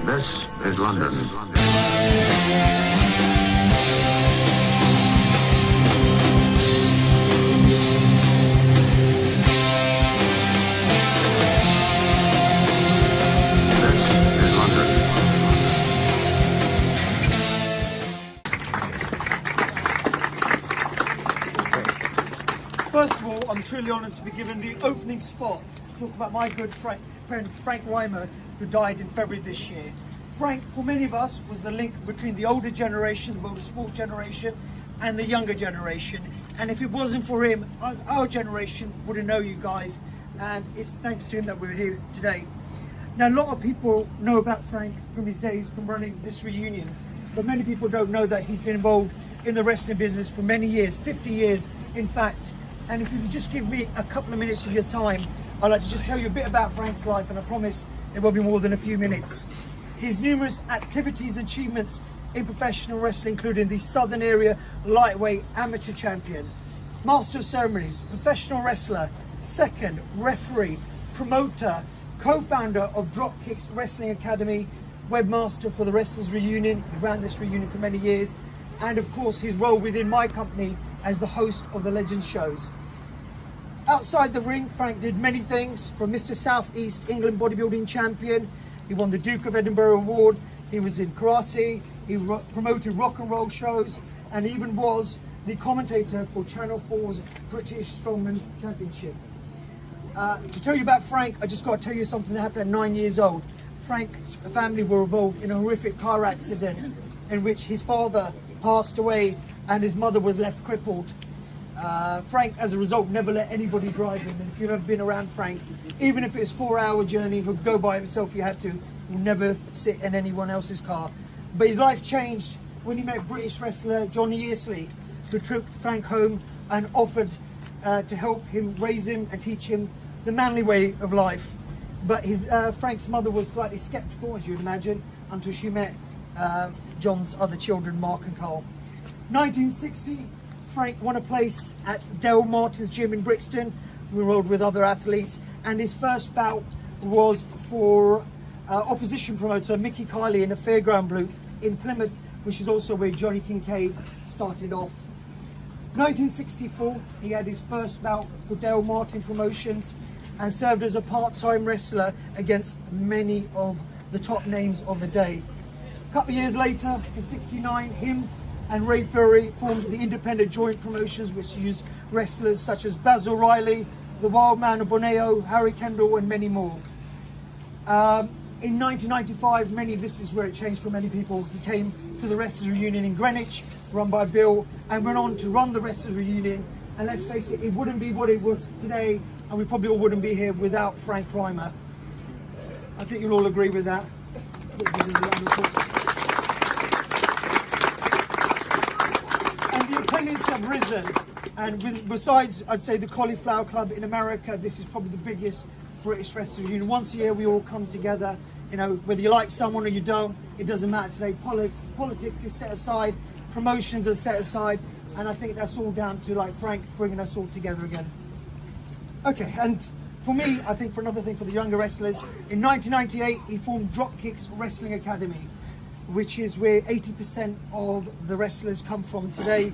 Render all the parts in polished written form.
This is London. First of all, I'm truly honoured to be given the opening spot to talk about my good friend Frank Reimer, who died in February this year. Frank, for many of us, was the link between the older generation, the motorsport generation, and the younger generation. And if it wasn't for him, our generation wouldn't know you guys. And it's thanks to him that we're here today. Now, a lot of people know about Frank from his days from running this reunion, but many people don't know that he's been involved in the wrestling business for many years, 50 years in fact. And if you could just give me a couple of minutes of your time, I'd like to just tell you a bit about Frank's life, and I promise it will be more than a few minutes. His numerous activities and achievements in professional wrestling, including the Southern Area Lightweight Amateur Champion, Master of Ceremonies, professional wrestler, second, referee, promoter, co-founder of Dropkicks Wrestling Academy, webmaster for the Wrestlers Reunion. He ran this reunion for many years, and of course his role within my company as the host of the Legends shows. Outside the ring, Frank did many things, from Mr. South East England bodybuilding champion. He won the Duke of Edinburgh Award. He was in karate. He promoted rock and roll shows, and even was the commentator for Channel 4's British Strongman Championship. To tell you about Frank, I just got to tell you something that happened at 9 years old. Frank's family were involved in a horrific car accident in which his father passed away and his mother was left crippled. Frank, as a result, never let anybody drive him. And if you've ever been around Frank, even if it's a 4-hour journey, he'll go by himself if you had to. He'll never sit in anyone else's car. But his life changed when he met British wrestler Johnny Earsley, who took Frank home and offered to help him, raise him and teach him the manly way of life. But Frank's mother was slightly sceptical, as you'd imagine, until she met John's other children, Mark and Carl. 1960, Frank won a place at Dale Martin's gym in Brixton. We rode with other athletes, and his first bout was for opposition promoter Mickey Kiley in a fairground booth in Plymouth, which is also where Johnny Kincaid started off. 1964, he had his first bout for Dale Martin Promotions and served as a part-time wrestler against many of the top names of the day. A couple of years later, in 69, him and Ray Fury formed the Independent Joint Promotions, which used wrestlers such as Basil Riley, the Wild Man of Borneo, Harry Kendall, and many more. In 1995, this is where it changed for many people. He came to the Wrestlers Reunion in Greenwich, run by Bill, and went on to run the Wrestlers Reunion. And let's face it, it wouldn't be what it was today, and we probably all wouldn't be here without Frank Reimer. I think you'll all agree with that. Attendance have risen, and besides, I'd say, the Cauliflower Club in America, this is probably the biggest British Wrestling Reunion. Once a year we all come together, you know, whether you like someone or you don't, it doesn't matter today. Politics is set aside, promotions are set aside, and I think that's all down to, like, Frank bringing us all together again. Okay, and for me, I think for another thing for the younger wrestlers, in 1998 he formed Dropkicks Wrestling Academy, which is where 80% of the wrestlers come from today.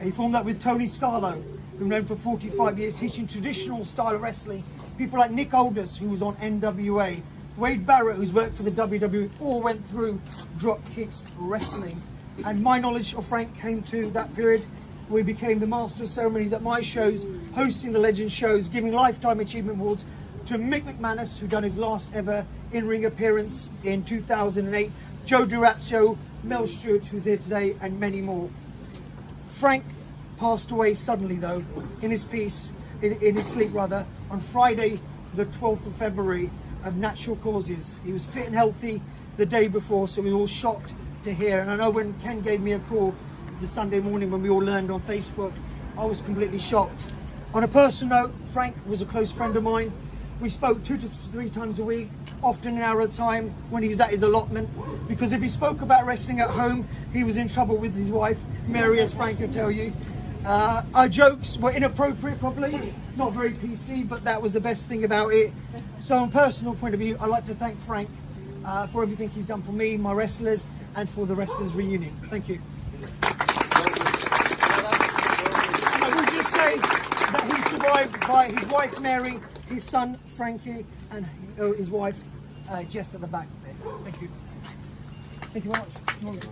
He formed that with Tony Scarlo, who known for 45 years teaching traditional style of wrestling. People like Nick Aldis, who was on NWA, Wade Barrett, who's worked for the WWE, all went through Dropkicks Wrestling. And my knowledge of Frank came to that period where he became the Master of Ceremonies at my shows, hosting the Legends shows, giving Lifetime Achievement Awards to Mick McManus, who done his last ever in-ring appearance in 2008, Joe Durazio, Mel Stewart, who's here today, and many more. Frank passed away suddenly, though, in his sleep, on Friday, the 12th of February, of natural causes. He was fit and healthy the day before, so we were all shocked to hear. And I know when Ken gave me a call the Sunday morning when we all learned on Facebook, I was completely shocked. On a personal note, Frank was a close friend of mine. We spoke 2 to 3 times a week, often an hour at a time when he was at his allotment, because if he spoke about wrestling at home, he was in trouble with his wife, Mary, as Frank could tell you. Our jokes were inappropriate, probably, not very PC, but that was the best thing about it. So on a personal point of view, I'd like to thank Frank for everything he's done for me, my wrestlers, and for the Wrestlers Reunion. Thank you. And I will just say that he's survived by his wife Mary, his son Frankie, and his wife Jess at the back there. Thank you. Thank you very much.